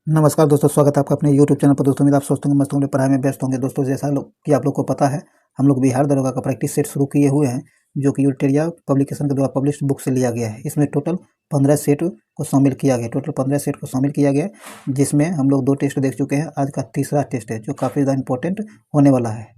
नमस्कार दोस्तों, स्वागत है आपका अपने YouTube चैनल पर। दोस्तों उम्मीद आप स्वस्थ होंगे, मस्त होंगे, पढ़ाई में व्यस्त होंगे। दोस्तों जैसा लोग कि आप लोग को पता है, हम लोग बिहार दरोगा का प्रैक्टिस सेट शुरू किए हुए हैं, जो कि यूटेरिया पब्लिकेशन के द्वारा पब्लिश बुक से लिया गया है। इसमें टोटल 15 सेट को शामिल किया गया, जिसमें हम लोग 2 टेस्ट देख चुके हैं। आज का तीसरा टेस्ट है जो काफ़ी ज़्यादा इंपॉर्टेंट होने वाला है।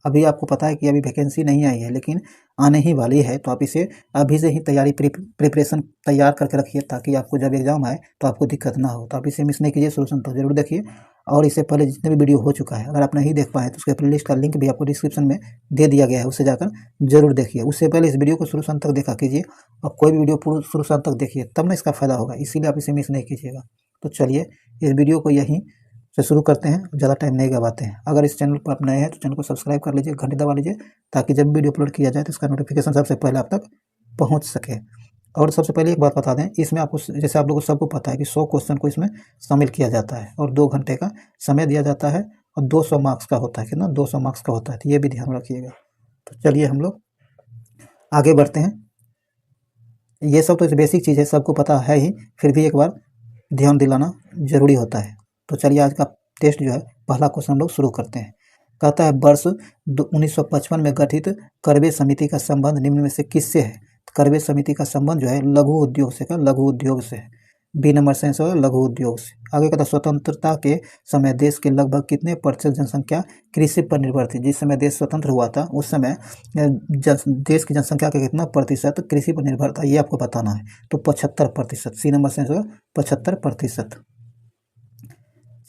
अभी आपको पता है कि अभी वैकेंसी नहीं आई है, लेकिन आने ही वाली है, तो आप इसे अभी से ही प्रिपरेशन तैयार करके रखिए, ताकि आपको जब एग्ज़ाम आए तो आपको दिक्कत ना हो। तो आप इसे मिस नहीं कीजिए, सोल्यूशन तो ज़रूर देखिए। और इससे पहले जितने भी वीडियो हो चुका है, अगर आप नहीं देख पाए तो उसके प्लेलिस्ट का लिंक भी आपको डिस्क्रिप्शन में दे दिया गया है, उससे जाकर जरूर देखिए। उससे पहले इस वीडियो को शुरू से अंत तक देखा कीजिए, और कोई भी वीडियो पूरा शुरू से अंत तक देखिए, तब ना इसका फ़ायदा होगा, इसीलिए आप इसे मिस नहीं कीजिएगा। तो चलिए इस वीडियो को यहीं से शुरू करते हैं, ज़्यादा टाइम नहीं गवाते हैं। अगर इस चैनल पर आप नए हैं तो चैनल को सब्सक्राइब कर लीजिए, घंटी दबा लीजिए, ताकि जब वीडियो अपलोड किया जाए तो इसका नोटिफिकेशन सबसे पहले आप तक पहुंच सके। और सबसे पहले एक बात बता दें, इसमें आपको, जैसे आप लोगों को सबको पता है कि 100 क्वेश्चन को इसमें शामिल किया जाता है, और 2 घंटे का समय दिया जाता है, और 200 मार्क्स का होता है। कितना? 200 मार्क्स का होता है, तो ये भी ध्यान रखिएगा। तो चलिए हम लोग आगे बढ़ते हैं। ये सब तो बेसिक चीज़ है, सबको पता है ही, फिर भी एक बार ध्यान दिलाना जरूरी होता है। तो चलिए आज का टेस्ट जो है, पहला क्वेश्चन हम लोग शुरू करते हैं। कहता है, वर्ष 1955 में गठित करवे समिति का संबंध निम्न में से किससे है? करवे समिति का संबंध जो है लघु उद्योग से, लघु उद्योग से है। बी नंबर से आंसर होगा लघु उद्योग से। आगे कहता है, स्वतंत्रता के समय देश के लगभग कितने प्रतिशत जनसंख्या कृषि पर निर्भर थी? जिस समय देश स्वतंत्र हुआ था उस समय देश की जनसंख्या का कितना प्रतिशत कृषि पर निर्भर था, ये आपको बताना है। तो 75%। सी नंबर से आंसर होगा 75%।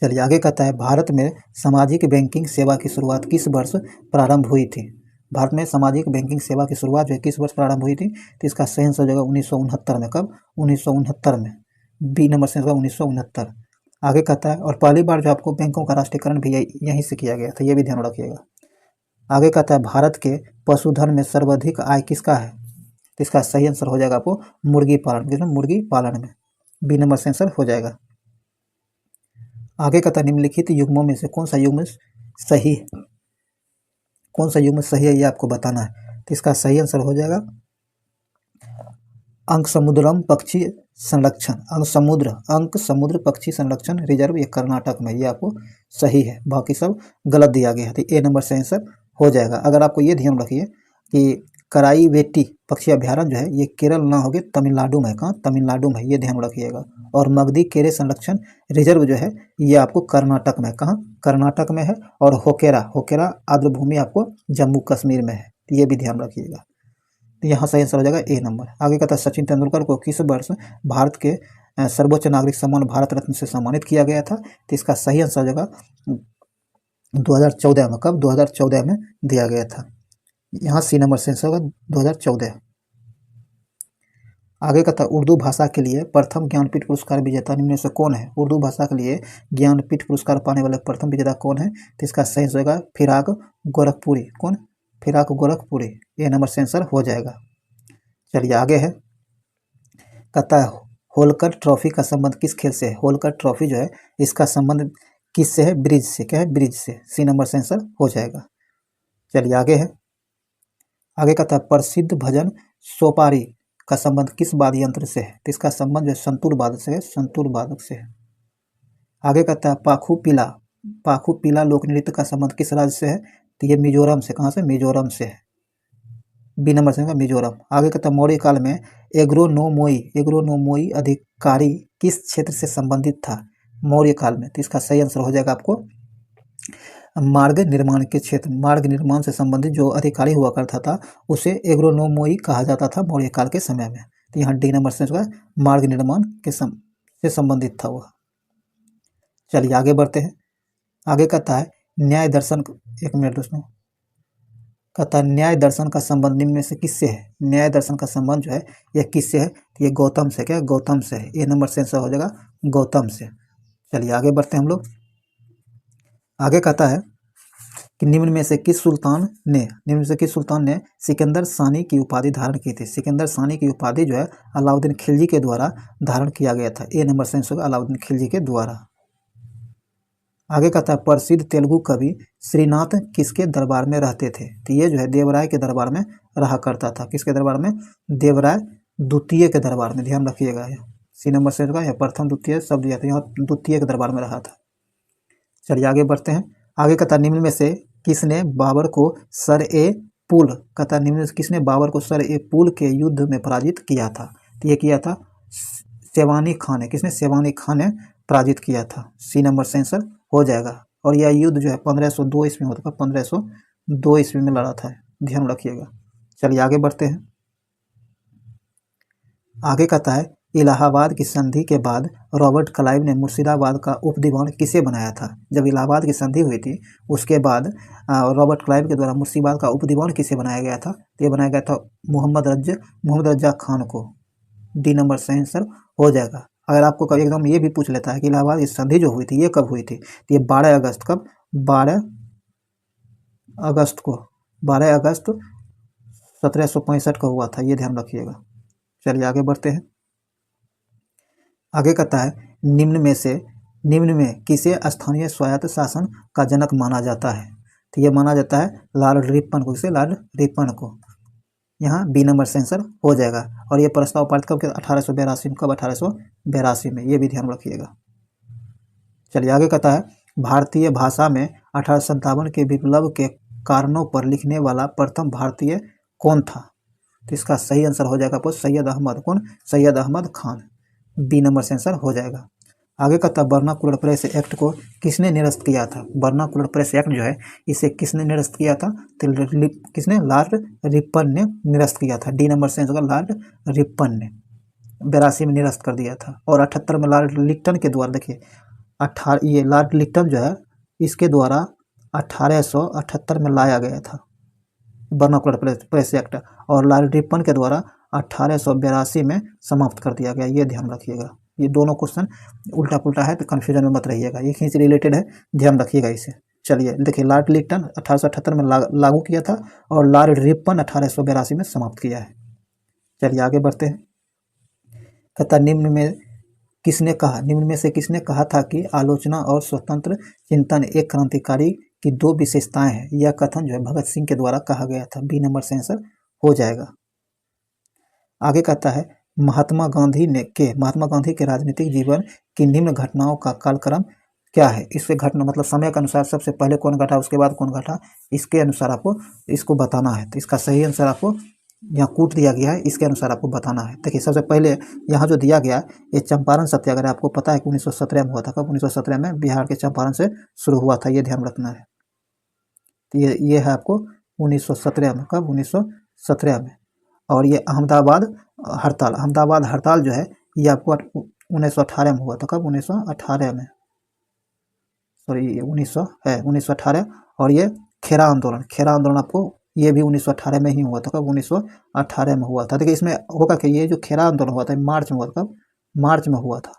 चलिए आगे कहता है, भारत में सामाजिक बैंकिंग सेवा की शुरुआत किस वर्ष प्रारंभ हुई थी? भारत में सामाजिक बैंकिंग सेवा की शुरुआत जो है किस वर्ष प्रारंभ हुई थी? तो इसका सही आंसर हो जाएगा 1969 में। कब? 1969 में। बी नंबर से आंसर 1969। आगे कहता है, और पहली बार जो आपको बैंकों का राष्ट्रीयकरण भी यहीं से किया गया था, ये भी ध्यान रखिएगा। आगे कहता है, भारत के पशुधन में सर्वाधिक आय किसका है? तो इसका सही आंसर हो जाएगा आपको मुर्गी पालन, मुर्गी पालन में। बी नंबर से आंसर हो जाएगा। आगे कहता है, निम्नलिखित युग्मों में से कौन सा युग्म सही है? कौन सा युग्म सही है ये आपको बताना है। तो इसका सही आंसर हो जाएगा अंक समुद्रम पक्षी संरक्षण, अंक समुद्र पक्षी संरक्षण रिजर्व, ये कर्नाटक में, ये आपको सही है। बाकी सब गलत दिया गया है, तो ए नंबर से आंसर हो जाएगा। अगर आपको ये ध्यान रखिए कि कराईवेटी पक्षी अभ्यारण्य जो है ये केरल ना होगे, तमिलनाडु में। कहाँ? तमिलनाडु में, ये ध्यान रखिएगा। और मगधी केरे संरक्षण रिजर्व जो है ये आपको कर्नाटक में। कहाँ? कर्नाटक में है। और होकेरा आर्द्रभूमि आपको जम्मू कश्मीर में है, तो ये भी ध्यान रखिएगा। तो यहाँ सही आंसर हो जाएगा ए नंबर। आगे कहता है, सचिन तेंदुलकर को किस वर्ष भारत के सर्वोच्च नागरिक सम्मान भारत रत्न से सम्मानित किया गया था? तो इसका सही आंसर हो जाएगा 2014 में। कब? 2014 में दिया गया था। यहाँ सी नंबर से आंसर होगा 2014। आगे कहता है, उर्दू भाषा के लिए प्रथम ज्ञानपीठ पुरस्कार विजेता निम्न में से कौन है? उर्दू भाषा के लिए ज्ञानपीठ पुरस्कार पाने वाले प्रथम विजेता कौन है? तो इसका सही आंसर होगा फिराक गोरखपुरी। कौन? फिराक गोरखपुरी। ये नंबर से आंसर हो जाएगा। चलिए आगे है, कहता है, होलकर ट्रॉफी का संबंध किस खेल से है? होलकर ट्रॉफी जो है इसका संबंध किससे है? ब्रिज से। क्या है? ब्रिज से। सी नंबर से आंसर हो जाएगा। चलिए आगे है, आगे कहता है, प्रसिद्ध भजन सोपारी का संबंध किस वाद्य यंत्र से है? तो इसका संबंध जो है संतूर वादक से है, संतूर वादक से है। आगे कहता है, पाखू पीला लोक नृत्य का संबंध किस राज्य से है? तो ये मिजोरम से। कहाँ से? मिजोरम से है। बी नंबर से मिजोरम। आगे कहता है, मौर्य काल में एग्रोनोमोई अधिकारी किस क्षेत्र से संबंधित था मौर्य काल में? तो इसका सही आंसर हो जाएगा आपको मार्ग निर्माण के क्षेत्र, मार्ग निर्माण से संबंधित जो अधिकारी हुआ करता था उसे एग्रोनोमोई कहा जाता था मौर्य काल के समय में। तो यहाँ डी नंबर से मार्ग निर्माण के से संबंधित था वह। चलिए आगे बढ़ते हैं। आगे कहता है, न्याय दर्शन, एक मिनट दोस्तों, कहता है, न्याय दर्शन का संबंध निम्न में से किससे है? न्याय दर्शन का संबंध जो है यह किससे है? ये गौतम से। क्या? गौतम से है। ए नंबर से आंसर हो जाएगा गौतम से। चलिए आगे बढ़ते हैं हम लोग। आगे कहता है कि निम्न में से किस सुल्तान ने सिकंदर सानी की उपाधि धारण की थी? सिकंदर सानी की उपाधि जो है अलाउद्दीन खिलजी के द्वारा धारण किया गया था। ए नंबर से आंसर होगा अलाउद्दीन खिलजी के द्वारा। आगे कहता है, प्रसिद्ध तेलुगु कवि श्रीनाथ किसके दरबार में रहते थे? तो ये जो है देवराय के दरबार में रहा करता था। किसके दरबार में? देवराय द्वितीय के दरबार में। ध्यान रखिएगा, सी नंबर से होगा, यह प्रथम द्वितीय शब्द दिया था, यहाँ द्वितीय के दरबार में रहा था। चलिए आगे बढ़ते हैं। आगे कहता निम्न में से किसने बाबर को सर ए पुल, कहता निम्न में से किसने बाबर को सर ए पुल के युद्ध में पराजित किया था? तो ये किया था सेवानी खान ने। किसने? सेवानी खान ने पराजित किया था। सी नंबर से आंसर हो जाएगा। और यह युद्ध जो है 1502 ईस्वी में होता था, 1502 ईस्वी में लड़ा था, ध्यान रखिएगा। चलिए आगे बढ़ते हैं। आगे कहता है इलाहाबाद की संधि के बाद रॉबर्ट क्लाइव ने मुर्शिदाबाद का उपदीवान किसे बनाया था? जब इलाहाबाद की संधि हुई थी उसके बाद रॉबर्ट क्लाइव के द्वारा मुर्शिदाबाद का उपदीवान किसे बनाया गया था? तो ये बनाया गया था मोहम्मद रजा खान को। डी नंबर से आंसर हो जाएगा। अगर आपको कभी एकदम ये भी पूछ लेता है कि इलाहाबाद की संधि जो हुई थी ये कब हुई थी, तो ये 12 अगस्त, कब? 12 अगस्त को, 12 अगस्त 1765 को हुआ था, ये ध्यान रखिएगा। चलिए आगे बढ़ते हैं। आगे कहता है निम्न में किसे स्थानीय स्वायत्त शासन का जनक माना जाता है? तो ये माना जाता है लॉर्ड रिपन को। किसे? लॉर्ड रिपन को। यहाँ बी नंबर से आंसर हो जाएगा। और ये प्रस्ताव पारित कब किया? 1882 में। कब? 1882 में, ये भी ध्यान रखिएगा। चलिए आगे कहता है भारतीय भाषा में 1857 के विप्लव के कारणों पर लिखने वाला प्रथम भारतीय कौन था? तो इसका सही आंसर हो जाएगा आपको सैयद अहमद। कौन? सैयद अहमद खान। बी नंबर से आंसर हो जाएगा। आगे कहता है वर्नाकुलर प्रेस एक्ट को किसने निरस्त किया था? वर्नाकुलर प्रेस एक्ट जो है इसे किसने निरस्त किया था? तो किसने? लॉर्ड रिपन ने निरस्त किया था। डी नंबर से आंसर लॉर्ड रिपन ने 82 में निरस्त कर दिया था। और 78 में लॉर्ड लिक्टन के द्वारा, देखिए ये लॉर्ड लिक्टन जो है इसके द्वारा 1878 में लाया गया था वर्नाकुलर प्रेस एक्ट, और लॉर्ड रिपन के द्वारा 1882 में समाप्त कर दिया गया। ये ध्यान रखिएगा। ये दोनों क्वेश्चन उल्टा पुल्टा है तो कन्फ्यूजन में मत रहिएगा, ये कहीं से रिलेटेड है, ध्यान रखिएगा इसे। चलिए देखिए लॉर्ड लिक्टन 1878 में लागू किया था और लॉर्ड रिपन 1882 में समाप्त किया है। चलिए आगे बढ़ते हैं। कहता निम्न में से किसने कहा था कि आलोचना और स्वतंत्र चिंतन एक क्रांतिकारी की दो विशेषताएं हैं? यह कथन जो है भगत सिंह के द्वारा कहा गया था। बी नंबर से आंसर हो जाएगा। आगे कहता है महात्मा गांधी के राजनीतिक जीवन की निम्न घटनाओं का कालक्रम क्या है? इससे घटना मतलब समय के अनुसार सबसे पहले कौन घटा, उसके बाद कौन घटा, इसके अनुसार आपको इसको बताना है। तो इसका सही आंसर आपको यहाँ कूट दिया गया है, इसके अनुसार आपको बताना है। देखिए सबसे पहले यहाँ जो दिया गया ये चंपारण सत्याग्रह, आपको पता है कि 1917 में हुआ था। कब? 1917 में बिहार के चंपारण से शुरू हुआ था, ये ध्यान रखना है। तो ये है आपको 1917 में। कब? 1917 में। और ये अहमदाबाद हड़ताल जो है ये आपको 1918 में हुआ था। कब? 1918 में, सॉरी 1918। और ये खेरा आंदोलन आपको ये भी 1918 में ही हुआ था। कब? 1918 में हुआ था। देखिए इसमें होगा कि ये जो खेरा आंदोलन हुआ था मार्च में हुआ था। कब? मार्च में हुआ था।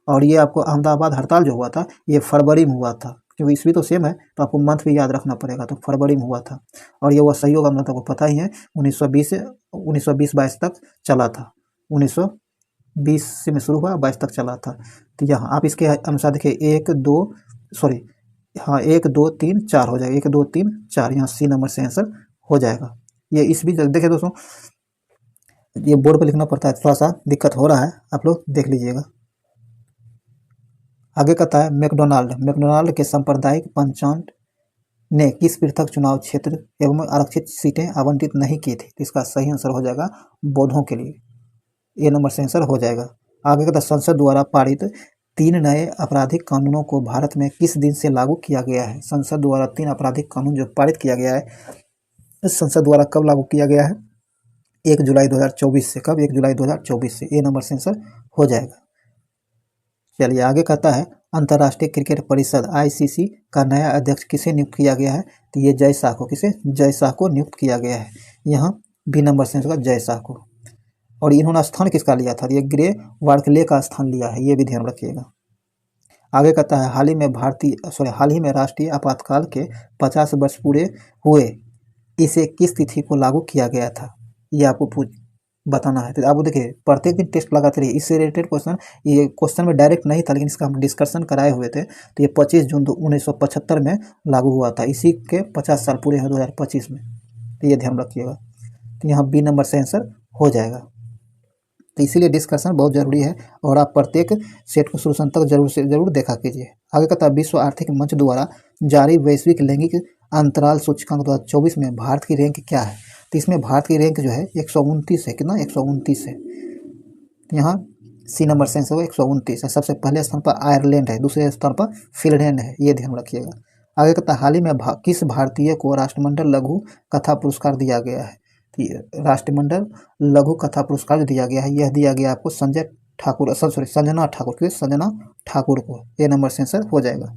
और ये आपको अहमदाबाद हड़ताल जो हुआ था ये फरवरी में हुआ था, क्योंकि ईस्वी तो सेम है तो आपको मंथ भी याद रखना पड़ेगा, तो फरवरी में हुआ था। और ये वो सहयोग आंदोलन आपको पता ही है 1920-22 तक चला था। 1920 से में शुरू हुआ, 22 तक चला था। तो यहाँ आप इसके अनुसार देखिए 1 2 3 4 हो जाएगा। 1 2 3 4, यहाँ सी नंबर से आंसर हो जाएगा। ये इस भी देखिए दोस्तों, ये बोर्ड पर लिखना पड़ता है, थोड़ा सा दिक्कत हो रहा है, आप लोग देख लीजिएगा। आगे कहता है मैकडोनाल्ड के सांप्रदायिक पंचायत ने किस पृथक चुनाव क्षेत्र एवं आरक्षित सीटें आवंटित नहीं की थी? तो इसका सही आंसर हो जाएगा बौद्धों के लिए। ए नंबर से आंसर हो जाएगा। आगे कहता है संसद द्वारा पारित 3 नए आपराधिक कानूनों को भारत में किस दिन से लागू किया गया है? संसद द्वारा 3 आपराधिक कानून जो पारित किया गया है संसद द्वारा कब लागू किया गया है? 1 जुलाई 2024 से। कब? 1 जुलाई 2024 से। ए नंबर से आंसर हो जाएगा। चलिए आगे कहता है अंतर्राष्ट्रीय क्रिकेट परिषद ICC का नया अध्यक्ष किसे नियुक्त किया गया है? तो ये जय शाह को। किसे? जय शाह को नियुक्त किया गया है। यहाँ बी नंबर से आंसर जय शाह को। और इन्होंने स्थान किसका लिया था? ये ग्रे वार्कले का स्थान लिया है, ये भी ध्यान रखिएगा। आगे कहता है हाल ही में राष्ट्रीय आपातकाल के 50 वर्ष पूरे हुए, इसे किस तिथि को लागू किया गया था? ये आपको बताना है। तो आप देखिए प्रत्येक दिन टेस्ट लगाते रहिए, इससे रिलेटेड क्वेश्चन, ये क्वेश्चन में डायरेक्ट नहीं था लेकिन इसका हम डिस्कशन कराए हुए थे। तो ये 25 जून 1975 में लागू हुआ था, इसी के 50 साल पूरे हैं 2025 में। तो ये ध्यान रखिएगा। तो यहाँ बी नंबर से आंसर हो जाएगा। तो इसीलिए डिस्कशन बहुत जरूरी है और आप प्रत्येक सेट को शुरू से अंत तक जरूर से जरूर देखा कीजिए। आगे कहता है विश्व आर्थिक मंच द्वारा जारी वैश्विक लैंगिक अंतराल सूचकांक 2024 में भारत की रैंक क्या है? तो इसमें भारत की रैंक जो है 129 है। कितना? 129 है। यहाँ सी नंबर से आंसर 129 है। सबसे पहले स्थान पर आयरलैंड है, दूसरे स्थान पर फिनलैंड है, ये ध्यान रखिएगा। आगे कहता है हाल ही में किस भारतीय को राष्ट्रमंडल लघु कथा पुरस्कार दिया गया है? राष्ट्रमंडल लघु कथा पुरस्कार जो दिया गया है, यह दिया गया आपको संजय ठाकुर, सॉरी संजना ठाकुर, क्यों संजना ठाकुर को, ये नंबर से आंसर हो जाएगा।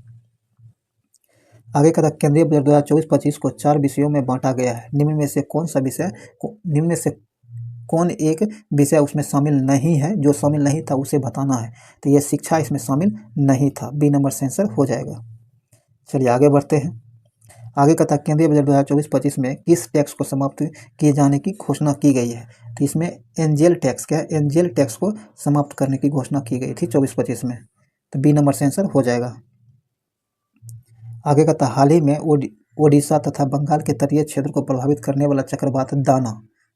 आगे कहता है केंद्रीय बजट 2024-25 को 4 विषयों में बांटा गया है। निम्न में से कौन सा विषय, निम्न में से कौन एक विषय उसमें शामिल नहीं है? जो शामिल नहीं था उसे बताना है। तो यह शिक्षा इसमें शामिल नहीं था, बी नंबर से आंसर हो जाएगा। चलिए आगे बढ़ते हैं। आगे कहता है केंद्रीय बजट 2024-25 में किस टैक्स को समाप्त किए जाने की घोषणा की गई है? तो इसमें एंजेल टैक्स, क्या है? एंजेल टैक्स को समाप्त करने की घोषणा की गई थी 24-25 में, तो बी नंबर से आंसर हो जाएगा। आगे कहता है हाल ही में ओडिशा तथा बंगाल के तटीय क्षेत्र को प्रभावित करने वाला चक्रवात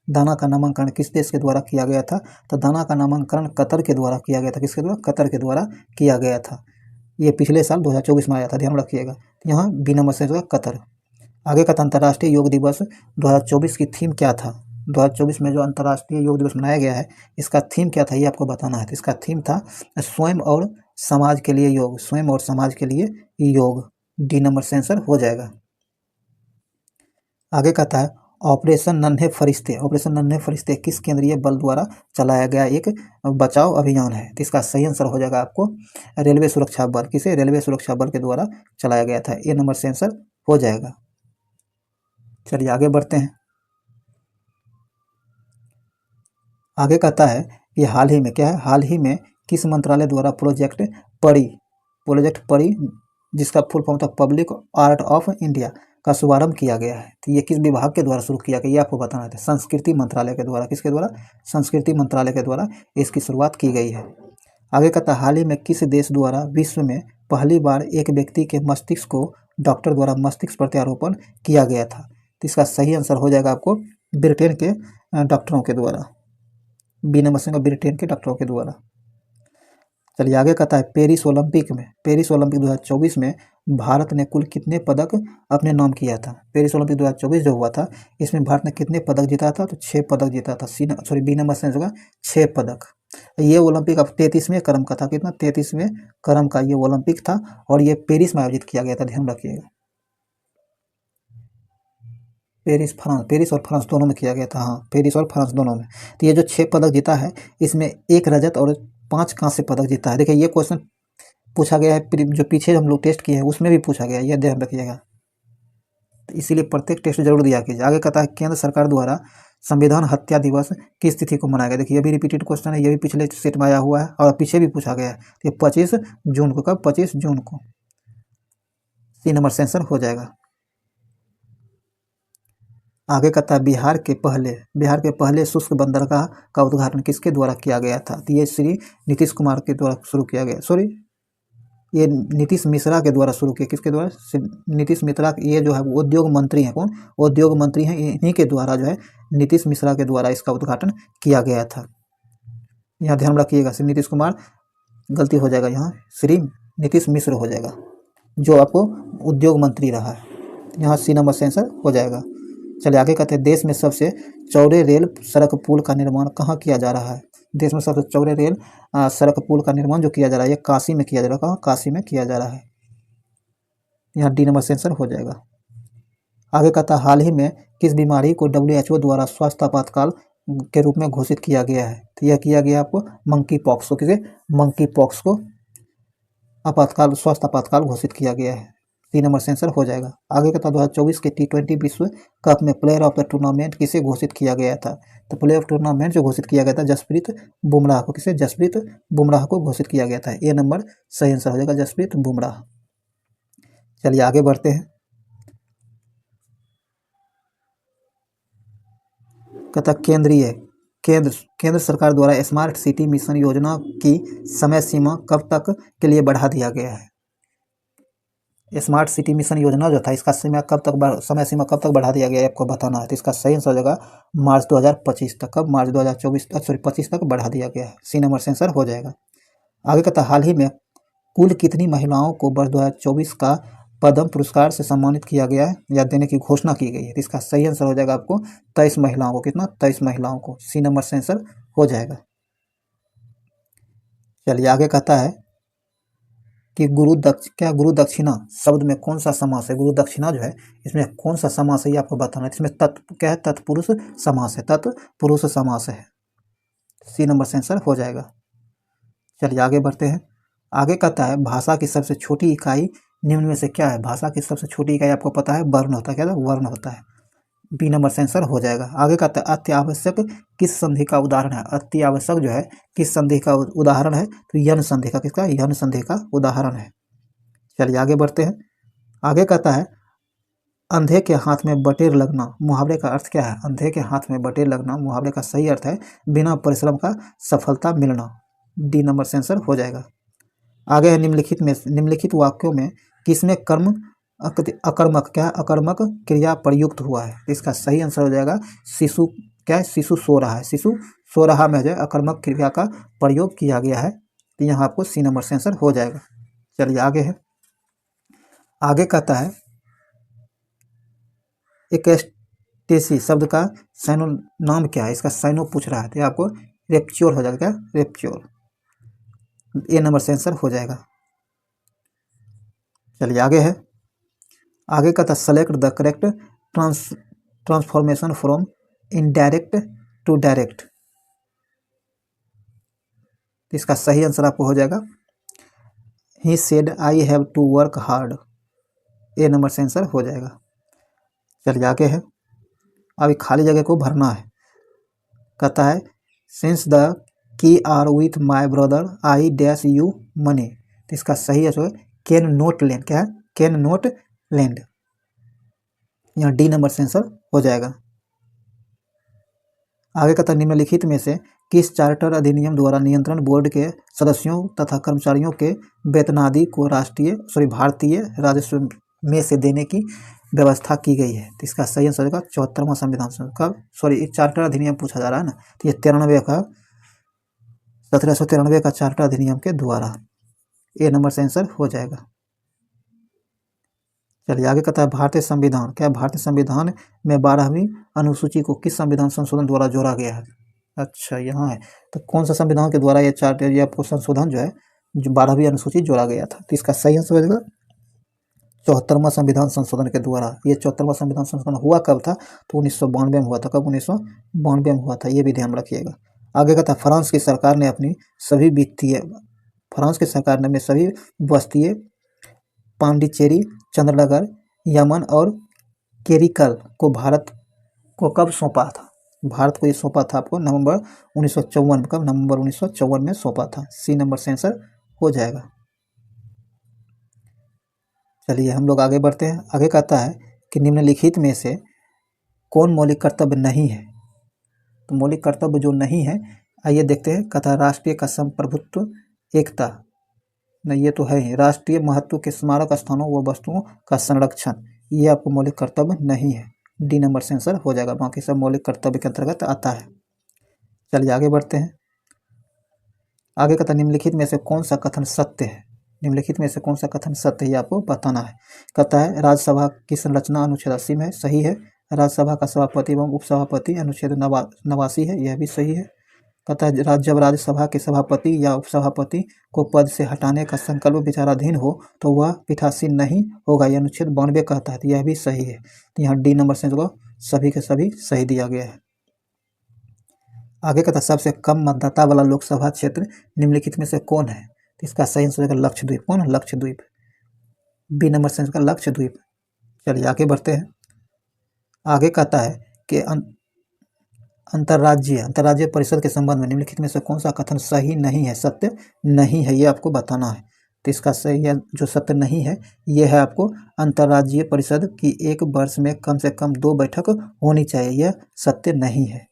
दाना का नामांकन किस देश के द्वारा किया गया था? तो दाना का नामांकन कतर के द्वारा किया गया था। किसके द्वारा? कतर के द्वारा किया गया था। ये पिछले साल 2024 में आया था, ध्यान रखिएगा। यहाँ बी नंबर से होगा कतर। आगे का अंतर्राष्ट्रीय योग दिवस 2024 की थीम क्या था? 2024 में जो अंतर्राष्ट्रीय योग दिवस मनाया गया है, इसका थीम क्या था ये आपको बताना है। तो इसका थीम था स्वयं और समाज के लिए योग, स्वयं और समाज के लिए योग, डी नंबर से आंसर हो जाएगा। आगे कहता है ऑपरेशन नन्हे फरिश्ते किस केंद्रीय बल द्वारा चलाया गया एक बचाव अभियान है? तो इसका सही आंसर हो जाएगा आपको रेलवे सुरक्षा बल। किसे? रेलवे सुरक्षा बल के द्वारा चलाया गया था, ए नंबर से आंसर हो जाएगा। चलिए आगे बढ़ते हैं। आगे कहता है कि हाल ही में, क्या है? हाल ही में किस मंत्रालय द्वारा प्रोजेक्ट परी जिसका फुल फॉर्म था पब्लिक आर्ट ऑफ इंडिया का शुभारंभ किया गया है? तो ये किस विभाग के द्वारा शुरू किया गया ये आपको बताना है। संस्कृति मंत्रालय के द्वारा। किसके द्वारा? संस्कृति मंत्रालय के द्वारा इसकी शुरुआत की गई है। आगे कहता है हाल ही में किस देश द्वारा विश्व में पहली बार एक व्यक्ति के मस्तिष्क को डॉक्टर द्वारा मस्तिष्क प्रत्यारोपण किया गया था? तो इसका सही आंसर हो जाएगा आपको ब्रिटेन के डॉक्टरों के द्वारा, बी नंबर से ब्रिटेन के डॉक्टरों के द्वारा। चलिए आगे कहता है पेरिस ओलंपिक 2024 में भारत ने कुल कितने पदक अपने नाम किया था? पेरिस ओलंपिक 2024 जो हुआ था, इसमें भारत ने कितने पदक जीता था? तो 6 पदक जीता था। बी नंबर से होगा 6 पदक। ये ओलंपिक अब 33वें क्रम का था। कितना? 33वें क्रम का ये ओलंपिक था और ये पेरिस में आयोजित किया गया था, ध्यान रखिएगा। पेरिस और फ्रांस दोनों में किया गया था। हाँ, पेरिस और फ्रांस दोनों में। तो ये जो 6 पदक जीता है, इसमें 1 रजत और 5 कांस्य पदक जीता है। देखिए ये क्वेश्चन पूछा गया है, जो पीछे हम लोग टेस्ट किए हैं उसमें भी पूछा गया है, यह ध्यान रखिएगा। तो इसीलिए प्रत्येक टेस्ट जरूर दिया कीजिए। आगे कहता है केंद्र सरकार द्वारा संविधान हत्या दिवस किस तिथि को मनाया गया? देखिए ये भी रिपीटेड क्वेश्चन है, ये भी पिछले सेट में आया हुआ है और पीछे भी पूछा गया है। ये 25 जून को। कब? 25 जून को, सी नंबर से आंसर हो जाएगा। आगे कहता है बिहार के पहले शुष्क बंदरगाह का उद्घाटन किसके द्वारा किया गया था? तो ये श्री नीतीश कुमार के द्वारा शुरू किया गया, ये नीतीश मिश्रा के द्वारा शुरू किया। किसके द्वारा? नीतीश मिश्रा। ये जो है उद्योग मंत्री हैं। कौन? उद्योग मंत्री हैं। इन्हीं के द्वारा जो है नीतीश मिश्रा के द्वारा इसका उद्घाटन किया गया था। यहाँ ध्यान रखिएगा, श्री नीतीश कुमार गलती हो जाएगा, यहाँ श्री नीतीश मिश्र हो जाएगा जो आपको उद्योग मंत्री रहा है। यहाँ सी नंबर से आंसर हो जाएगा। चलिए आगे कहते हैं देश में सबसे चौड़े रेल सड़क पुल का निर्माण कहाँ किया जा रहा है? देश में सबसे चौड़े रेल सड़क पुल का निर्माण जो किया जा रहा है, ये काशी में किया जा रहा है। कहाँ? काशी में किया जा रहा है। यहाँ डी नंबर से आंसर हो जाएगा। आगे कहता है हाल ही में किस बीमारी को WHO द्वारा स्वास्थ्य आपातकाल के रूप में घोषित किया गया है? तो यह किया गया आपको मंकी पॉक्स को। किसे? मंकी पॉक्स को स्वास्थ्य आपातकाल घोषित किया गया है। 3 नंबर से आंसर हो जाएगा। आगे कहता 2024 के T20 विश्व कप में प्लेयर ऑफ द टूर्नामेंट किसे घोषित किया गया था? तो प्लेयर ऑफ टूर्नामेंट जो घोषित किया गया था जसप्रीत बुमराह को। किसे? जसप्रीत बुमराह को घोषित किया गया था। ए नंबर सही आंसर हो जाएगा, जसप्रीत बुमराह। चलिए आगे बढ़ते हैं। कहता केंद्र सरकार द्वारा स्मार्ट सिटी मिशन योजना की समय सीमा कब तक के लिए बढ़ा दिया गया है? स्मार्ट सिटी मिशन योजना जो था इसका समय सीमा कब तक बढ़ा दिया गया है आपको बताना है। तो इसका सही आंसर हो जाएगा मार्च 2025 तक। कब? मार्च 2025 तक बढ़ा दिया गया है। सी नंबर से आंसर हो जाएगा। आगे कहता हाल ही में कुल कितनी महिलाओं को वर्ष 2024 का पद्म पुरस्कार से सम्मानित किया गया है या देने की घोषणा की गई है। तो इसका सही आंसर हो जाएगा आपको 23 महिलाओं को। कितना? 23 महिलाओं को। सी नंबर से आंसर हो जाएगा। चलिए आगे कहता है कि गुरु दक्षिणा शब्द में कौन सा समास है। गुरु दक्षिणा जो है इसमें कौन सा समास है ये आपको बताना है। इसमें क्या है? तत्पुरुष समास है। तत्पुरुष समास है। सी नंबर से आंसर हो जाएगा। चलिए आगे बढ़ते हैं। आगे कहता है भाषा की सबसे छोटी इकाई निम्न में से क्या है। भाषा की सबसे छोटी इकाई आपको पता है वर्ण होता है। क्या? वर्ण होता है। बी नंबर से आंसर हो जाएगा। आगे कहता है अति आवश्यक किस संधि का उदाहरण है। अति आवश्यक जो है किस संधि का उदाहरण है। तो यन संधि का। किसका? यन संधि का उदाहरण है। चलिए आगे बढ़ते हैं। आगे कहता है अंधे के हाथ में बटेर लगना मुहावरे का अर्थ क्या है। अंधे के हाथ में बटेर लगना मुहावरे का सही अर्थ है बिना परिश्रम का सफलता मिलना। डी नंबर से आंसर हो जाएगा। आगे है निम्नलिखित वाक्यों में किसमें कर्म अकर्मक अकर्मक क्रिया प्रयुक्त हुआ है। इसका सही आंसर हो जाएगा शिशु। क्या है? शिशु सो रहा है। शिशु सो रहा में जो है अकर्मक क्रिया का प्रयोग किया गया है। तो यहाँ आपको सी नंबर से आंसर हो जाएगा। चलिए आगे है। आगे कहता है एक्सटेसी शब्द का साइनो नाम क्या है। इसका साइनो पूछ रहा है तो आपको रेप्च्योर हो जाएगा। क्या? रेप्च्योर। ए नंबर से आंसर हो जाएगा। चलिए आगे है। आगे कहता है select the correct transformation from indirect to direct. इसका सही आंसर आपको हो जाएगा he said I have to work hard. A number से आंसर हो जाएगा। चलिए आगे है। अभी खाली जगह को भरना है। कहता है since the quarrel with my brother I dash you money. तो इसका सही आंसर कैन नोट लेंड। क्या है? Can not lend. यहाँ डी नंबर से आंसर हो जाएगा। आगे कहता है निम्नलिखित में से किस चार्टर अधिनियम द्वारा नियंत्रण बोर्ड के सदस्यों तथा कर्मचारियों के वेतनादि को भारतीय राजस्व में से देने की व्यवस्था की गई है। तो इसका सही आंसर होगा 74वां संविधान का चार्टर अधिनियम पूछा जा रहा है ना। तो ये 1793 का चार्टर अधिनियम के द्वारा। ए नंबर से आंसर हो जाएगा। चलिए आगे कहता है भारतीय संविधान। क्या? भारतीय संविधान में 12वीं अनुसूची को किस संविधान संशोधन द्वारा जोड़ा गया है। अच्छा यहाँ है। तो कौन सा संविधान के द्वारा ये चार्टर या आपको संशोधन जो है जो 12वीं अनुसूची जोड़ा गया था। तो इसका सही आंसर हो जाएगा 74वां संविधान संशोधन के द्वारा। ये 74वां संविधान संशोधन हुआ कब था? तो 1992 में हुआ था। कब? 1992 में हुआ था। ये भी ध्यान रखिएगा। आगे कहता है फ्रांस की सरकार ने सभी बस्तियों पांडिचेरी, चंद्रनगर, यमन और केरिकल को भारत को कब सौंपा था। भारत को ये सौंपा था आपको नवंबर 1954। कब? नवंबर 1954 में सौंपा था। सी नंबर से आंसर हो जाएगा। चलिए हम लोग आगे बढ़ते हैं। आगे कहता है कि निम्नलिखित में से कौन मौलिक कर्तव्य नहीं है। तो मौलिक कर्तव्य जो नहीं है आइए देखते हैं। कहता है राष्ट्रीय का संप्रभुत्व, एकता। नहीं, ये तो है ही। राष्ट्रीय महत्व के स्मारक स्थानों व वस्तुओं का संरक्षण, ये आपको मौलिक कर्तव्य नहीं है। डी नंबर से आंसर हो जाएगा। बाकी सब मौलिक कर्तव्य के अंतर्गत आता है। चलिए आगे बढ़ते हैं। आगे कहता है निम्नलिखित में से कौन सा कथन सत्य है। निम्नलिखित में से कौन सा कथन सत्य है ये आपको बताना है। कहता है राज्यसभा की संरचना अनुच्छेद 80 में सही है। राज्यसभा का सभापति एवं उपसभापति अनुच्छेद 89 है, यह भी सही है। कहता है जब राज्यसभा के सभापति या उपसभापति को पद से हटाने का संकल्प विचाराधीन हो तो वह पीठासीन नहीं होगा, यह अनुच्छेद 92 कहता है। तो यह भी सही है। तो यहाँ डी नंबर से सभी के सभी सही दिया गया है। आगे कहता है सबसे कम मतदाता वाला लोकसभा क्षेत्र निम्नलिखित में से कौन है। तो इसका सही आंसर होगा लक्षद्वीप। कौन? लक्षद्वीप। बी नंबर से आंसर लक्षद्वीप। चलिए आगे बढ़ते हैं। आगे कहता है कि अंतर्राज्यीय परिषद के संबंध में निम्नलिखित में से कौन सा कथन सही नहीं है, सत्य नहीं है, ये आपको बताना है। तो इसका सही है जो सत्य नहीं है ये है आपको अंतर्राज्यीय परिषद की एक वर्ष में कम से कम 2 बैठक होनी चाहिए, यह सत्य नहीं है।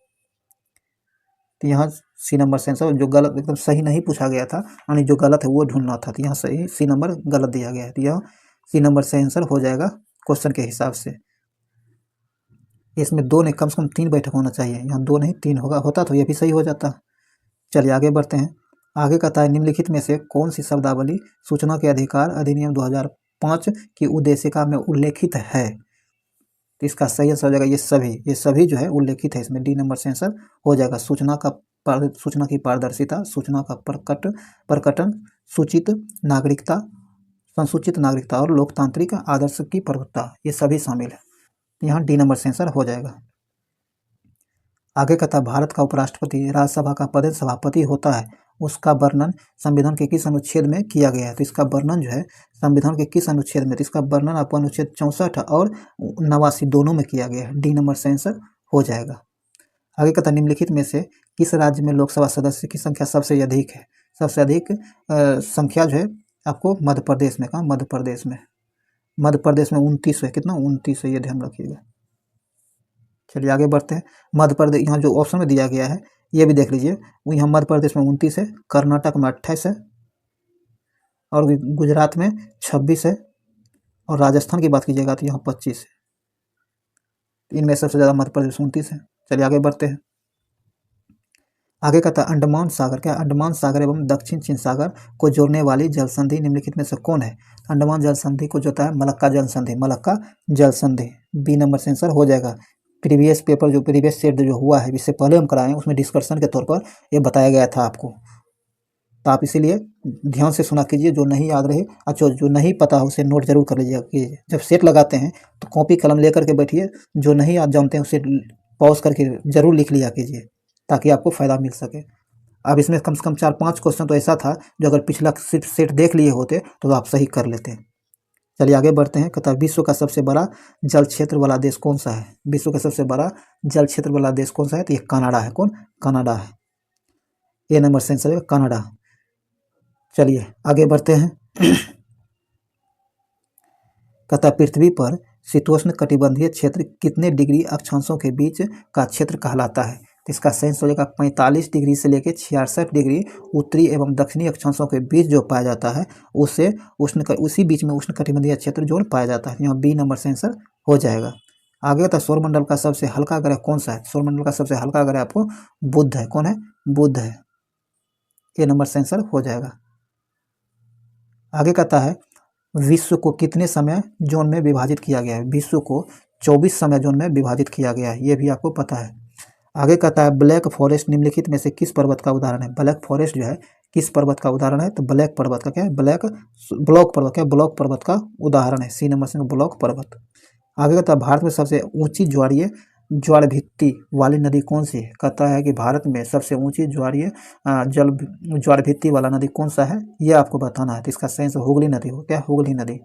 तो यहाँ सी नंबर से आंसर जो गलत एकदम सही नहीं पूछा गया था यानी जो गलत है वो ढूंढना था। तो यहाँ सही सी नंबर गलत दिया गया है। तो यह सी नंबर से आंसर हो जाएगा क्वेश्चन के हिसाब से। इसमें 2 नहीं, कम से कम 3 बैठक होना चाहिए, यहाँ 2 नहीं 3 होता तो ये भी सही हो जाता। चलिए आगे बढ़ते हैं। आगे कहता है निम्नलिखित में से कौन सी शब्दावली सूचना के अधिकार अधिनियम 2005 की उद्देशिका में उल्लेखित है। तो इसका सही आंसर हो जाएगा ये सभी जो है उल्लेखित है इसमें। डी नंबर से आंसर हो जाएगा। सूचना की पारदर्शिता, सूचना का प्रकटन, सूचित नागरिकता, संसूचित नागरिकता और लोकतांत्रिक आदर्श की प्रभुत्ता, ये सभी शामिल है। यहाँ डी नंबर से आंसर हो जाएगा। आगे कहता है भारत का उपराष्ट्रपति राज्यसभा का पदेन सभापति होता है, उसका वर्णन संविधान के किस अनुच्छेद में किया गया है। तो इसका वर्णन जो है संविधान के किस अनुच्छेद में, तो इसका वर्णन आपको अनुच्छेद 64 और 89 दोनों में किया गया है। डी नंबर से आंसर हो जाएगा। आगे कहता है निम्नलिखित में से किस राज्य में लोकसभा सदस्य की संख्या सबसे अधिक है। सबसे अधिक संख्या जो है आपको मध्य प्रदेश में, कहा मध्य प्रदेश में 29 है। कितना 29 है, ये ध्यान रखिएगा। चलिए आगे बढ़ते हैं। मध्य प्रदेश यहाँ जो ऑप्शन में दिया गया है ये भी देख लीजिए, वो यहाँ मध्य प्रदेश में 29 है, कर्नाटक में 28 है और गुजरात में 26 है और राजस्थान की बात कीजिएगा तो यहाँ 25 है। इनमें सबसे ज़्यादा मध्य प्रदेश 29 है। चलिए आगे बढ़ते हैं। आगे कहता है अंडमान सागर, क्या अंडमान सागर एवं दक्षिण चीन सागर को जोड़ने वाली जल संधि निम्नलिखित में से कौन है। अंडमान जल संधि को जोड़ता है मलक्का जल संधि, मलक्का जल संधि। बी नंबर से आंसर हो जाएगा। प्रीवियस पेपर जो प्रीवियस सेट जो हुआ है, इससे पहले हम कराए उसमें डिस्कशन के तौर पर ये बताया गया था आपको, तो आप इसीलिए ध्यान से सुना कीजिए। जो नहीं याद रहे, अच्छा जो नहीं पता हो उसे नोट जरूर कर लीजिए कि जब सेट लगाते हैं तो कॉपी कलम लेकर के बैठिए, जो नहीं आप जानते हैं उसे पॉज करके जरूर लिख लिया कीजिए ताकि आपको फ़ायदा मिल सके। अब इसमें कम से कम 4-5 क्वेश्चन तो ऐसा था जो अगर पिछला सेट देख लिए होते तो आप सही कर लेते। चलिए आगे बढ़ते हैं। कहता है विश्व का सबसे बड़ा जल क्षेत्र वाला देश कौन सा है। विश्व का सबसे बड़ा जल क्षेत्र वाला देश कौन सा है, तो ये कनाडा है। कौन, कनाडा है। ए नंबर से आंसर है कनाडा। चलिए आगे बढ़ते हैं। कहता है पृथ्वी पर शीतोष्ण कटिबंधीय क्षेत्र कितने डिग्री अक्षांशों के बीच का क्षेत्र कहलाता है। तो इसका सही आंसर हो जाएगा 45 डिग्री से लेकर 66 डिग्री उत्तरी एवं दक्षिणी अक्षांशों के बीच जो पाया जाता है उसे उसी बीच में उष्ण कटिबंधीय क्षेत्र जो पाया जाता है। यहाँ बी नंबर से आंसर हो जाएगा। आगे तो सौरमंडल का सबसे हल्का ग्रह कौन सा है। सौरमंडल का सबसे हल्का ग्रह आपको बुध है। कौन है, बुध है। ए नंबर से आंसर हो जाएगा। आगे कहता है विश्व को कितने समय जोन में विभाजित किया गया है। विश्व को 24 समय जोन में विभाजित किया गया है, ये भी आपको पता है। आगे कहता है ब्लैक फॉरेस्ट निम्नलिखित में से किस पर्वत का उदाहरण है। ब्लैक फॉरेस्ट जो है किस पर्वत का उदाहरण है, तो ब्लैक पर्वत का क्या है, ब्लॉक पर्वत क्या, ब्लॉक पर्वत का उदाहरण है। सी नंबर से ब्लॉक पर्वत। आगे कहता है भारत में सबसे ऊंची ज्वार भित्ति वाली नदी कौन सी है। कहता है कि भारत में सबसे ऊंची ज्वार भित्ति वाला नदी कौन सा है, ये आपको बताना है। तो इसका सही आंसर हुगली नदी हो, क्या हुगली नदी।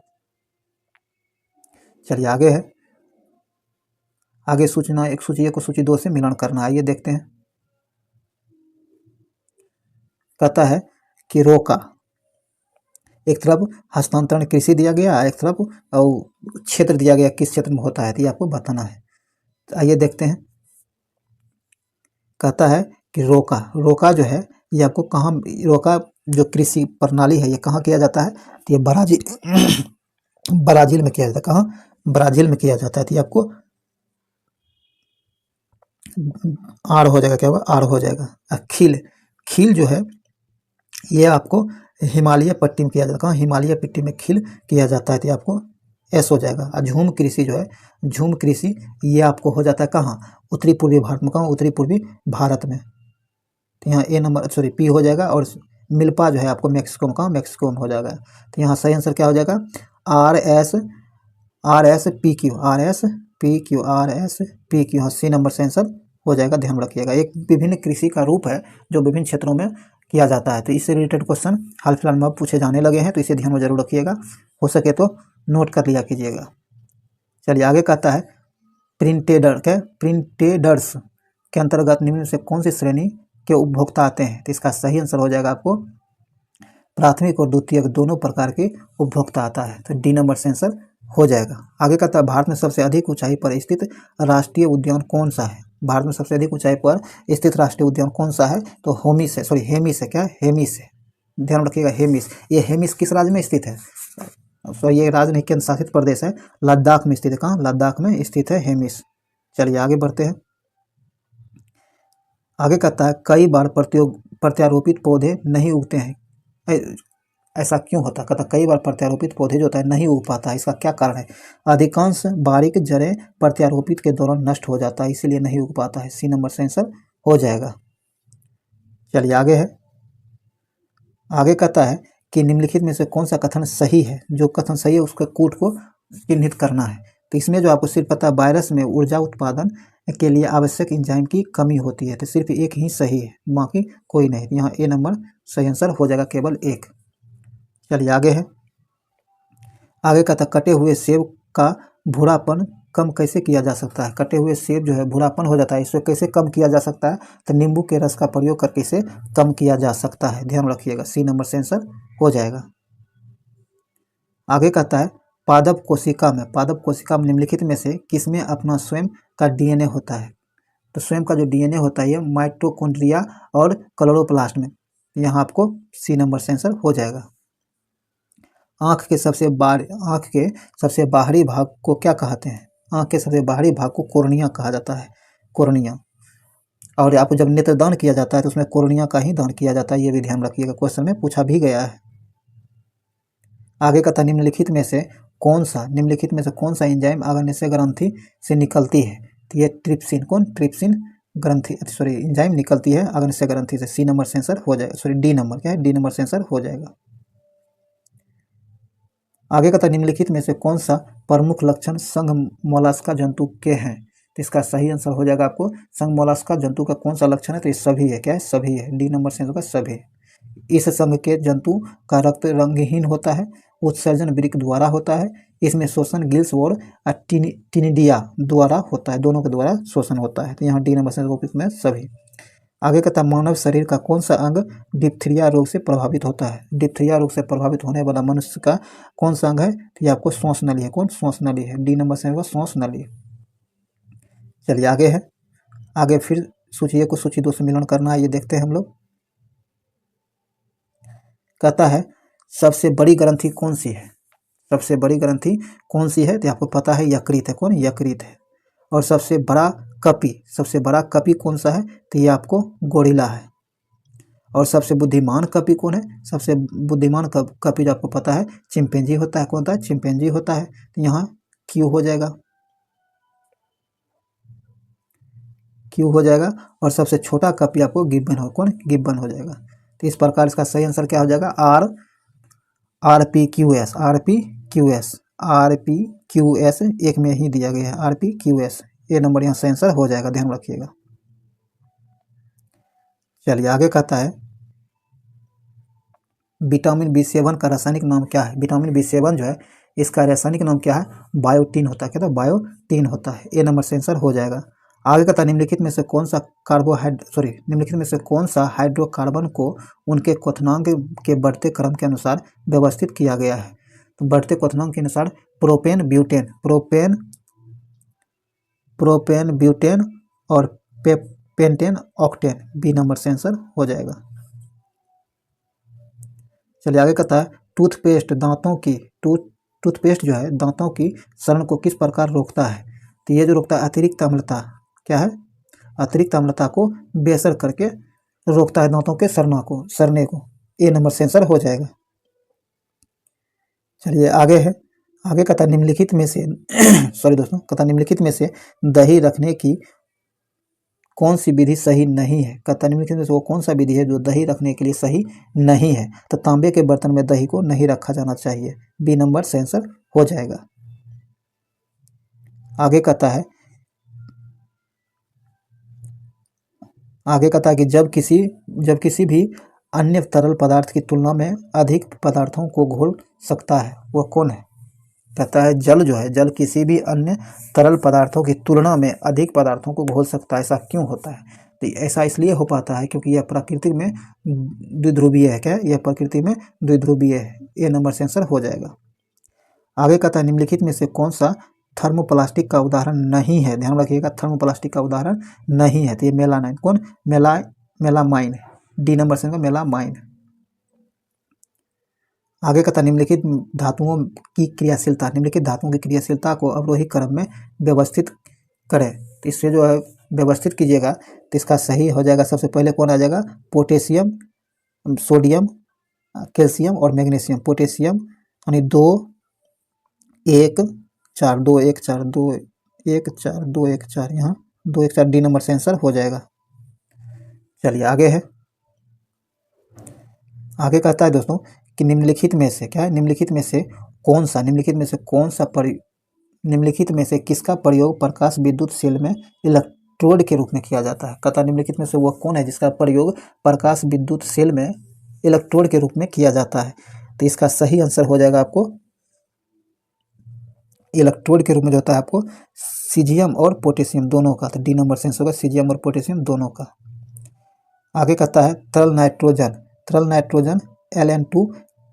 चलिए आगे है। आगे सूचना एक सूची 1 को सूची 2 से मिलान करना है, ये देखते हैं। कहता है कि रोका, एक तरफ हस्तांतरण कृषि दिया गया, एक तरफ क्षेत्र दिया गया, किस क्षेत्र में होता है, तो ये आपको बताना है। तो आइए देखते हैं। कहता है कि रोका जो है ये आपको कहाँ, रोका जो कृषि प्रणाली है ये कहाँ किया जाता है, तो ये ब्राज़ील में किया जाता है। कहाँ, ब्राज़ील में किया जाता है। तो ये आपको आर हो जाएगा, क्या होगा, आर हो जाएगा। खील जो है ये आपको हिमालय पट्टी में किया जाता है। कहाँ, हिमालय पट्टी में खील किया जाता है, तो आपको एस हो जाएगा। और झूम कृषि जो है, झूम कृषि ये आपको हो जाता है कहाँ, उत्तरी पूर्वी भारत में। कहाँ, उत्तरी पूर्वी भारत में। तो यहाँ ए नंबर सॉरी पी हो जाएगा। और मिल्पा जो है आपको मैक्सिको में, कहाँ, मैक्सिको में हो जाएगा। तो यहाँ सही आंसर क्या हो जाएगा, आर एस पी क्यू। यहाँ सी नंबर से आंसर हो जाएगा, ध्यान रखिएगा। एक विभिन्न कृषि का रूप है जो विभिन्न क्षेत्रों में किया जाता है। तो इससे रिलेटेड क्वेश्चन हाल फिलहाल में पूछे जाने लगे हैं, तो इसे ध्यान में जरूर रखिएगा, हो सके तो नोट कर लिया कीजिएगा। चलिए आगे कहता है प्रिंटेडर्स के अंतर्गत निम्न से कौन सी श्रेणी के उपभोक्ता आते हैं। तो इसका सही आंसर हो जाएगा आपको प्राथमिक और द्वितीयक दोनों प्रकार के उपभोक्ता आता है। तो डी नंबर से आंसर हो जाएगा। आगे कहता है भारत में सबसे अधिक ऊंचाई पर स्थित राष्ट्रीय उद्यान कौन सा है। भारत में सबसे अधिक ऊंचाई पर स्थित राष्ट्रीय उद्यान कौन सा है, तो हेमिस है। क्या, हेमिस है। ध्यान रखिएगा, हेमिस। ये हेमिस किस राज्य में स्थित है, सॉरी ये राज्य नहीं, केंद्र शासित प्रदेश है, लद्दाख में स्थित है। कहाँ? लद्दाख में स्थित है हेमिस। चलिए आगे बढ़ते हैं। आगे कहता है कई बार प्रत्यारोपित पौधे नहीं उगते हैं। ऐसा क्यों होता है? कहता कई बार प्रत्यारोपित पौधे जो होता है नहीं उग पाता है, इसका क्या कारण है? अधिकांश बारीक जड़ें प्रत्यारोपित के दौरान नष्ट हो जाता है, इसीलिए नहीं उग पाता है। सी नंबर से आंसर हो जाएगा। चलिए आगे है। आगे कहता है कि निम्नलिखित में से कौन सा कथन सही है? जो कथन सही है उसके कूट को चिन्हित करना है। तो इसमें जो आपको सिर्फ पता, वायरस में ऊर्जा उत्पादन के लिए आवश्यक एंजाइम की कमी होती है, तो सिर्फ एक ही सही है, बाकी कोई नहीं। यहाँ ए नंबर सही आंसर हो जाएगा, केवल एक। चलिए आगे है। आगे कहता कटे हुए सेब का भूरापन कम कैसे किया जा सकता है? कटे हुए सेब जो है भूरापन हो जाता है, इसे कैसे कम किया जा सकता है? तो नींबू के रस का प्रयोग करके इसे कम किया जा सकता है, ध्यान रखिएगा। सी नंबर से आंसर हो जाएगा। आगे कहता है पादप कोशिका में निम्नलिखित में से किसमें अपना स्वयं का डीएनए होता है? तो स्वयं का जो डीएनए होता है ये माइटोकॉन्ड्रिया और क्लोरोप्लास्ट में। यहाँ आपको सी नंबर से आंसर हो जाएगा। आँख के सबसे बाहरी भाग को क्या कहते हैं? आँख के सबसे बाहरी भाग को कोर्निया कहा जाता है, कोर्निया। और आपको जब नेत्रदान किया जाता है तो उसमें कोर्निया का ही दान किया जाता है, ये भी ध्यान रखिएगा, क्वेश्चन में पूछा भी गया है। आगे का था निम्नलिखित में से कौन सा एंजाइम अग्न्याशय ग्रंथि से निकलती है? तो ये ट्रिप्सिन ग्रंथि एंजाइम निकलती है अग्न्याशय ग्रंथि से। सी नंबर से आंसर हो जाएगा, डी नंबर क्या है? डी नंबर से आंसर हो जाएगा। आगे का था निम्नलिखित में से कौन सा प्रमुख लक्षण संघ मोलास्का जंतु के हैं? तो इसका सही आंसर हो जाएगा आपको संघ मोलास्का जंतु का कौन सा लक्षण है? तो ये सभी है, क्या है? सभी है, डी नंबर से होगा सभी। इस संघ के जंतु का रक्त रंगहीन होता है, उत्सर्जन वृक्क द्वारा होता है, इसमें शोषण गिल्स और टिनिडिया द्वारा होता है, दोनों के द्वारा शोषण होता है। तो यहाँ डी नंबर से इसमें सभी। आगे कहता मानव शरीर का कौन सा अंग डिप्थीरिया रोग से प्रभावित होता है? डिप्थीरिया रोग से प्रभावित होने वाला मनुष्य का कौन सा अंग है? तो ये आपको श्वास नली है। कौन? श्वास नली है, डी नंबर से होगा श्वास नली। चलिए आगे है। आगे फिर सूची 1 को सूची 2 से मिलन करना है, ये देखते हैं हम लोग। कहता है सबसे बड़ी ग्रंथि कौन सी है? सबसे बड़ी ग्रंथि कौन सी है? तो आपको पता है यकृत है। कौन? यकृत है। और सबसे बड़ा कपी कौन सा है? तो ये आपको गोरिल्ला है। और सबसे बुद्धिमान कपी कौन है? सबसे बुद्धिमान कपी जो आपको पता है चिंपैंजी होता है। कौन होता है? चिंपैंजी होता है। तो यहाँ क्यू हो जाएगा, क्यू हो जाएगा। और सबसे छोटा कपी आपको गिब्बन हो। कौन? गिब्बन हो जाएगा। तो इस प्रकार इसका सही आंसर क्या हो जाएगा? आर पी क्यू एस एक में ही दिया गया है, RPQS। ये नंबर यहाँ सही आंसर हो जाएगा, ध्यान रखिएगा। चलिए आगे कहता है विटामिन B7 का रासायनिक नाम क्या है? विटामिन B7 जो है इसका रासायनिक नाम क्या है? बायोटीन होता है। क्या? तो बायोटीन होता है। ए नंबर से आंसर हो जाएगा। आगे कहता है निम्नलिखित में से कौन सा हाइड्रोकार्बन को उनके क्वथनांक के बढ़ते क्रम के अनुसार व्यवस्थित किया गया है? तो बढ़ते क्वथनांक के अनुसार प्रोपेन ब्यूटेन और पेंटेन ऑक्टेन, बी नंबर से आंसर हो जाएगा। चलिए आगे कहता है टूथपेस्ट जो है दांतों की सड़न को किस प्रकार रोकता है? तो ये जो रोकता है अतिरिक्त अम्लता, क्या है? अतिरिक्त अम्लता को बेअसर करके रोकता है दांतों के सड़ने को। ए नंबर से आंसर हो जाएगा। चलिए आगे है। आगे कहता निम्नलिखित में से निम्नलिखित में से दही रखने की कौन सी विधि सही नहीं है? कहता निम्नलिखित में से वो कौन सा विधि है जो दही रखने के लिए सही नहीं है? तो तांबे के बर्तन में दही को नहीं रखा जाना चाहिए, बी नंबर से आंसर हो जाएगा। आगे कहता है कि जब किसी भी अन्य तरल पदार्थ की तुलना में अधिक पदार्थों को घोल सकता है, वो कौन है? कहता है जल किसी भी अन्य तरल पदार्थों की तुलना में अधिक पदार्थों को घोल सकता है। ऐसा क्यों होता है? तो ऐसा इसलिए हो पाता है क्योंकि यह प्रकृति में द्विध्रुवीय है। क्या? यह प्रकृति में द्विध्रुवीय है। ए नंबर से आंसर हो जाएगा। आगे कहता है निम्नलिखित में से कौन सा थर्मोप्लास्टिक का उदाहरण नहीं है? ध्यान रखिएगा, थर्मोप्लास्टिक का उदाहरण नहीं है। तो ये मेलानाइन। कौन? मेलामाइन, डी नंबर से मेलामाइन। आगे कहता निम्नलिखित धातुओं की क्रियाशीलता, निम्नलिखित धातुओं की क्रियाशीलता को अवरोही क्रम में व्यवस्थित करें। तो इससे जो है व्यवस्थित कीजिएगा तो इसका सही हो जाएगा। सबसे पहले कौन आ जाएगा? पोटेशियम, सोडियम, कैल्शियम और मैग्नीशियम। पोटेशियम यानी 2 1 4 2 1 4 2 1 4 2 1 4, यहाँ 2 1 4 डी नंबर से आंसर हो जाएगा। चलिए आगे है, आगे कहता है दोस्तों कि निम्नलिखित में से क्या है? निम्नलिखित में से कौन सा, निम्नलिखित में से कौन सा निम्नलिखित में से किसका प्रयोग प्रकाश विद्युत सेल में इलेक्ट्रोड के रूप में किया जाता है? कहता निम्नलिखित में से वह कौन है जिसका प्रयोग प्रकाश विद्युत सेल में इलेक्ट्रोड के रूप में किया जाता है? तो इसका सही आंसर हो जाएगा आपको इलेक्ट्रोड के रूप में जो होता है आपको सीजियम और पोटेशियम दोनों का। तो डी नंबर से आंसर होगा सीजियम और पोटेशियम दोनों का। आगे कहता है तरल नाइट्रोजन, तरल नाइट्रोजन Ln2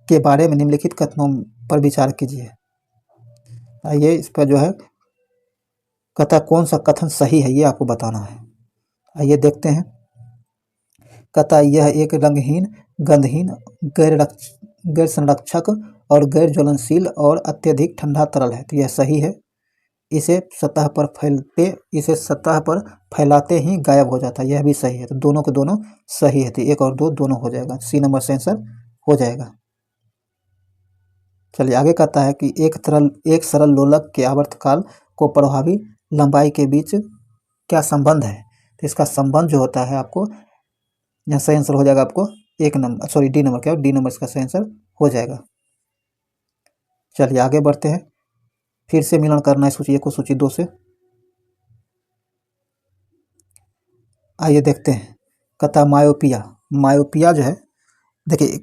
के बारे में निम्नलिखित कथनों पर विचार कीजिए। आइए इस पर जो है कहता कौन सा कथन सही है ये आपको बताना है। आइए देखते हैं। कहता यह एक रंगहीन, गंधहीन, गैर संरक्षक और गैर ज्वलनशील और अत्यधिक ठंडा तरल है। तो यह सही है। इसे सतह पर फैलाते ही गायब हो जाता है, यह भी सही है। तो दोनों के दोनों सही है। तो 1 और 2 दोनों हो जाएगा, सी नंबर से आंसर हो जाएगा। चलिए आगे कहता है कि एक सरल लोलक के आवर्तकाल को प्रभावी लंबाई के बीच क्या संबंध है? तो इसका संबंध जो होता है आपको यहाँ सही आंसर हो जाएगा आपको डी नंबर, क्या डी नंबर इसका सही आंसर हो जाएगा। चलिए आगे बढ़ते हैं। फिर से मिलन करना है सूची 1 को सूची 2 से। आइए देखते हैं। कहता मायोपिया, मायोपिया जो है देखिए,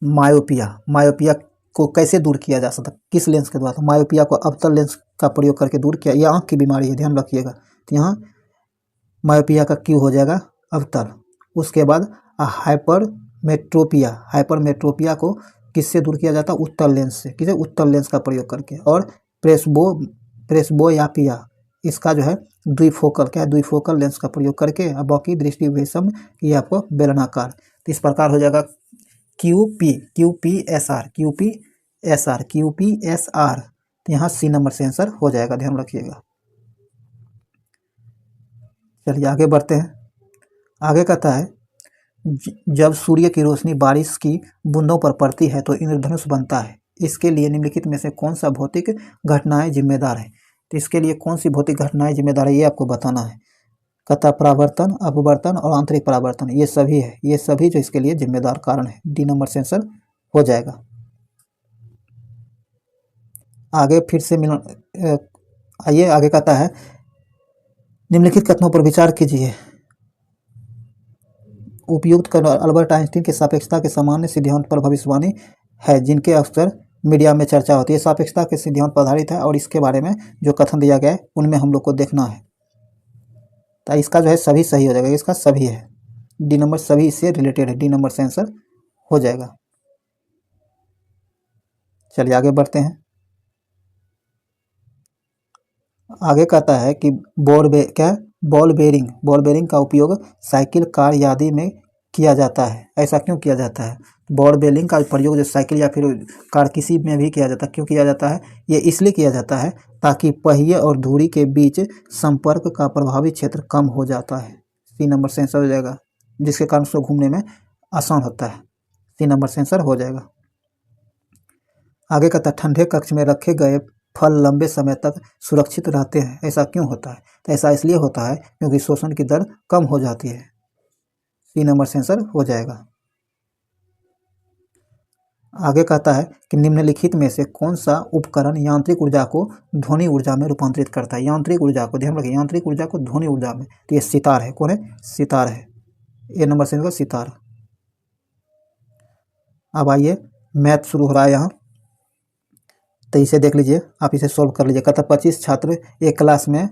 मायोपिया को कैसे दूर किया जा सकता है, किस लेंस के द्वारा? मायोपिया को अवतल लेंस का प्रयोग करके दूर किया। यह आंख की बीमारी है, ध्यान रखिएगा। तो यहाँ मायोपिया का क्यू हो जाएगा अवतल। उसके बाद हाइपरमेट्रोपिया को किससे दूर किया जाता है? उत्तल लेंस से। किसे? उत्तल लेंस का प्रयोग करके। और प्रेस्बोयापिया इसका जो है द्विफोकल लेंस का प्रयोग करके। अब बाकी दृष्टि विषम ये आपको बेलनाकार। तो इस प्रकार हो जाएगा QPSR। तो यहाँ सी नंबर से आंसर हो जाएगा, ध्यान रखिएगा। चलिए आगे बढ़ते हैं। आगे कहता है जब सूर्य की रोशनी बारिश की बूंदों पर पड़ती है तो इंद्रधनुष बनता है। इसके लिए निम्नलिखित में से कौन सा भौतिक घटनाएं जिम्मेदार है? तो इसके लिए कौन सी भौतिक घटनाएं जिम्मेदार है ये आपको बताना है। कहता परावर्तन, अपवर्तन और आंतरिक परावर्तन, ये सभी है, ये सभी जो इसके लिए जिम्मेदार कारण है। डी नंबर से आंसर हो जाएगा। आगे फिर से आइए आगे कहता है निम्नलिखित कथनों पर विचार कीजिए। उपयुक्त कथन अल्बर्ट आइंस्टीन के सापेक्षता के सामान्य सिद्धांत पर भविष्यवाणी है जिनके अक्सर मीडिया में चर्चा होती है। सापेक्षता के सिद्धांत पर आधारित है और इसके बारे में जो कथन दिया गया है उनमें हम लोग को देखना है। तो इसका जो है सभी सही हो जाएगा, इसका सभी है। डी नंबर सभी इससे रिलेटेड है, डी नंबर से आंसर हो जाएगा। चलिए आगे बढ़ते हैं। आगे कहता है कि बॉल बेरिंग का उपयोग साइकिल, कार आदि में किया जाता है। ऐसा क्यों किया जाता है? बॉल बेरिंग का प्रयोग जो साइकिल या फिर कार किसी में भी किया जाता है। क्यों किया जाता है? ये इसलिए किया जाता है ताकि पहिए और धुरी के बीच संपर्क का प्रभावी क्षेत्र कम हो जाता है। सी नंबर से आंसर हो जाएगा, जिसके कारण उसको घूमने में आसान होता है। सी नंबर से आंसर हो जाएगा। आगे कहता है ठंडे कक्ष में रखे गए फल लंबे समय तक सुरक्षित रहते हैं। ऐसा क्यों होता है? तो ऐसा इसलिए होता है क्योंकि शोषण की दर कम हो जाती है। सी नंबर से आंसर हो जाएगा। आगे कहता है कि निम्नलिखित में से कौन सा उपकरण यांत्रिक ऊर्जा को ध्वनि ऊर्जा में रूपांतरित करता है? यांत्रिक ऊर्जा को, ध्यान रखिए, यांत्रिक ऊर्जा को ध्वनि ऊर्जा में। तो ये सितार है। कौन है? सितार है। ए नंबर से सितार। अब आइए मैथ शुरू हो रहा है यहाँ, तो इसे देख लीजिए, आप इसे सॉल्व कर लीजिए। कहता 25 छात्र एक क्लास में,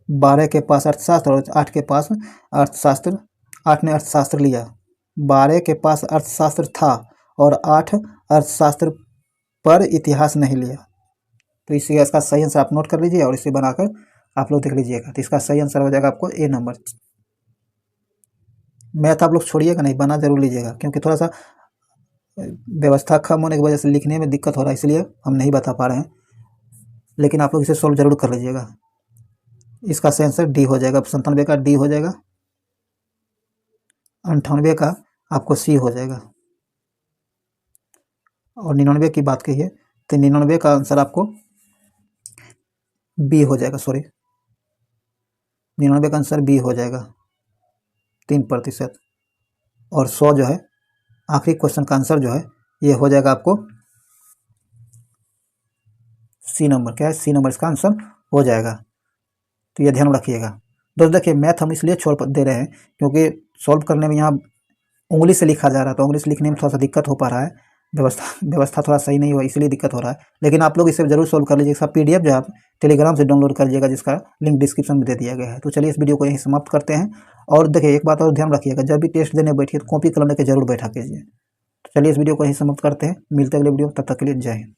12 के पास अर्थशास्त्र और 8 के पास अर्थशास्त्र, 8 ने अर्थशास्त्र लिया। 12 के पास अर्थशास्त्र था और 8 अर्थशास्त्र पर इतिहास नहीं लिया। तो इसका सही आंसर आप नोट कर लीजिए और इसे बनाकर आप लोग देख लीजिएगा। तो इसका सही आंसर हो जाएगा आपको ए नंबर। मैथ आप लोग छोड़िएगा नहीं, बना जरूर लीजिएगा, क्योंकि थोड़ा सा व्यवस्था कम होने की वजह से लिखने में दिक्कत हो रहा है, इसलिए हम नहीं बता पा रहे हैं, लेकिन आप लोग इसे सॉल्व जरूर कर लीजिएगा। इसका सही आंसर डी हो जाएगा, 97 का डी हो जाएगा, 98 का आपको सी हो जाएगा। और 99 की बात कही है तो 99 का आंसर आपको बी हो जाएगा, सॉरी 99 का आंसर बी हो जाएगा, 3%। और 100 जो है आखिरी क्वेश्चन का आंसर जो है ये हो जाएगा आपको सी नंबर। क्या है? सी नंबर इसका आंसर हो जाएगा। तो ये ध्यान रखिएगा दोस्त। देखिए मैथ हम इसलिए छोड़ दे रहे हैं क्योंकि सॉल्व करने में यहाँ उंगली से लिखा जा रहा है, तो उंगली से लिखने में थोड़ा सा दिक्कत हो पा रहा है, व्यवस्था थोड़ा सही नहीं हुआ, इसलिए दिक्कत हो रहा है। लेकिन आप लोग इसे जरूर सॉल्व कर लीजिए। इसका PDF जो आप टेलीग्राम से डाउनलोड कर लीजिएगा, जिसका लिंक डिस्क्रिप्शन में दे दिया गया है। तो चलिए इस वीडियो को यहीं समाप्त करते हैं। और देखिए एक बात और ध्यान रखिएगा, जब भी टेस्ट देने बैठिए तो कॉपी कलम लेकर जरूर बैठा कीजिए। तो चलिए इस वीडियो को यहीं समाप्त करते हैं, मिलते हैं अगले वीडियो, तब तक के लिए जय हिंद।